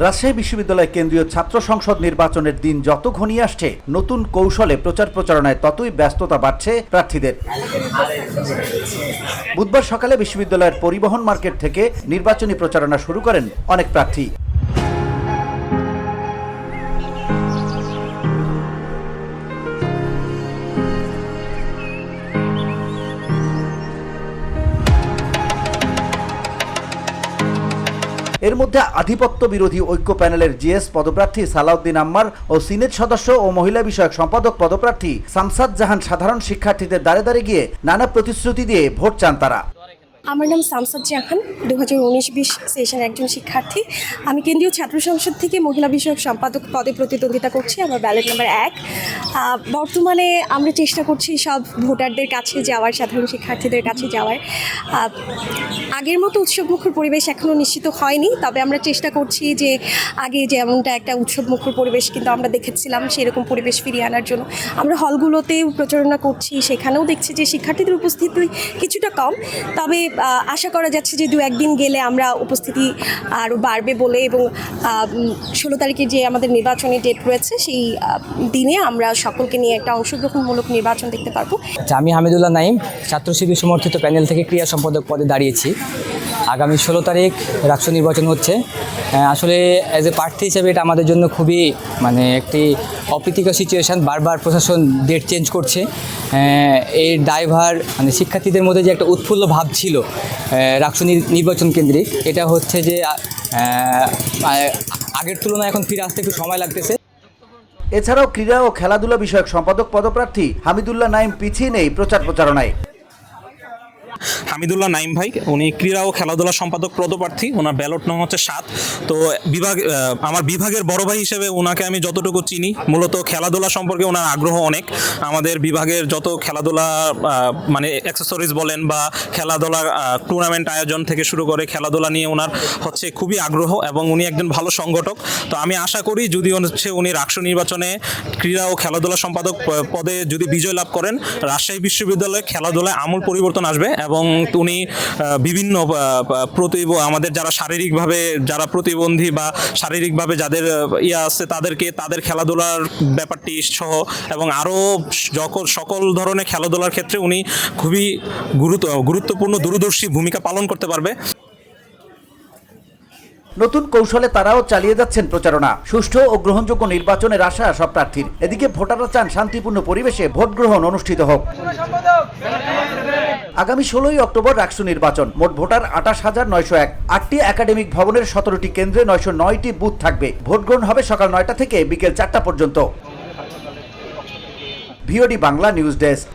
রাজশাহী বিশ্ববিদ্যালয় কেন্দ্রীয় ছাত্র সংসদ নির্বাচনের দিন যত ঘনিয়ে আসছে, নতুন কৌশলে প্রচার প্রচারণায় ততই ব্যস্ততা বাড়ছে প্রার্থীদের। বুধবার সকালে বিশ্ববিদ্যালয়ের পরিবহন মার্কেট থেকে নির্বাচনী প্রচারণা শুরু করেন অনেক প্রার্থী। এর মধ্যে আধিপত্য বিরোধী ঐক্য প্যানেলের জিএস পদপ্রার্থী সালাউদ্দিন আম্মার ও সিনেট সদস্য ও মহিলা বিষয়ক সম্পাদক পদপ্রার্থী শামসাদ জাহান সাধারণ শিক্ষার্থীদের দ্বারে দ্বারে গিয়ে নানা প্রতিশ্রুতি দিয়ে ভোট চান তারা। আমার নাম শামসাদ জাহান, 2019-20 সেশনের একজন শিক্ষার্থী। আমি কেন্দ্রীয় ছাত্র সংসদ থেকে মহিলা বিষয়ক সম্পাদক পদে প্রতিদ্বন্দ্বিতা করছি। আমার ব্যালট নাম্বার 1। বর্তমানে আমরা চেষ্টা করছি সব ভোটারদের কাছে যাওয়ার, সাধারণ শিক্ষার্থীদের কাছে যাওয়ার। আগের মতো উৎসবমুখর পরিবেশ এখনও নিশ্চিত হয়নি, তবে আমরা চেষ্টা করছি যে আগে যেমনটা একটা উৎসবমুখর পরিবেশ কিন্তু আমরা দেখেছিলাম, সেরকম পরিবেশ ফিরিয়ে আনার জন্য আমরা হলগুলোতেও প্রচারণা করছি। সেখানেও দেখছি যে শিক্ষার্থীদের উপস্থিতি কিছুটা কম, তবে আশা করা যাচ্ছে যে 2-1 দিন গেলে আমরা উপস্থিতি আরও বাড়বে বলে, এবং 16 তারিখে যে আমাদের নির্বাচনী ডেট রয়েছে সেই দিনে আমরা সকলকে নিয়ে একটা অংশগ্রহণমূলক নির্বাচন দেখতে পারবো। আমি হামিদুল্লাহ নাইম, ছাত্র শিবির সমর্থিত প্যানেল থেকে ক্রীড়া সম্পাদক পদে দাঁড়িয়েছি। আগামী 16 তারিখ রাষ্ট্র নির্বাচন হচ্ছে। আসলে অ্যাজ এ প্রার্থী হিসেবে এটা আমাদের জন্য খুবই একটি অপ্রীতিকর সিচুয়েশান। বারবার প্রশাসন ডেট চেঞ্জ করছে। এর দায়ভার শিক্ষার্থীদের মধ্যে যে একটা উৎফুল্ল ভাব ছিল রাষ্ট্র নির্বাচন কেন্দ্রিক, এটা হচ্ছে যে আগের তুলনায় এখন ফিরে আসতে একটু সময় লাগতেছে। এছাড়াও ক্রীড়া ও খেলাধুলা বিষয়ক সম্পাদক পদপ্রার্থী হামিদুল্লাহ নাইম পিছিয়ে নেই প্রচার প্রচারণায়। হামিদুল্লাহ নাইম ভাই, উনি ক্রীড়া ও খেলাধুলা সম্পাদক পদপ্রার্থী। ওনার ব্যালট নং হচ্ছে 7। তো আমার বিভাগের বড় ভাই হিসেবে ওনাকে আমি যতটুকু চিনি, মূলত খেলাধুলা সম্পর্কে ওনার আগ্রহ অনেক। আমাদের বিভাগের যত খেলাধুলা অ্যাক্সেসরিজ বলেন বা খেলাধুলার টুর্নামেন্ট আয়োজন থেকে শুরু করে খেলাধুলা নিয়ে ওনার হচ্ছে খুবই আগ্রহ, এবং উনি একজন ভালো সংগঠক। তো আমি আশা করি যদি উনি রাষ্ট্র নির্বাচনে ক্রীড়া ও খেলাধুলা সম্পাদক পদে যদি বিজয় লাভ করেন, রাজশাহী বিশ্ববিদ্যালয়ে খেলাধুলায় আমূল পরিবর্তন আসবে, এবং উনি বিভিন্ন আমাদের যারা শারীরিকভাবে যারা প্রতিবন্ধী বা শারীরিকভাবে যাদের আছে তাদের খেলাধুলার ব্যাপারটি সহ এবং আরও সকল ধরনের খেলাধুলার ক্ষেত্রে উনি খুবই গুরুত্বপূর্ণ দূরদর্শী ভূমিকা পালন করতে পারবে। নতুন কৌশলে তারাও চালিয়ে যাচ্ছেন প্রচারণা। সুষ্ঠু ও গ্রহণযোগ্য নির্বাচনের আশা সব প্রার্থীর। এদিকে ভোটাররা চান শান্তিপূর্ণ পরিবেশে ভোট গ্রহণ অনুষ্ঠিত হোক। আগামী 16ই অক্টোবর রাষ্ট্র নির্বাচন। মোট ভোটার 28,901। 8টি একাডেমিক ভবনের 17টি কেন্দ্রে 909টি বুথ থাকবে। ভোট গ্রহণ হবে সকাল 9টা থেকে বিকেল 4টা পর্যন্ত। VOD Bangla news desk.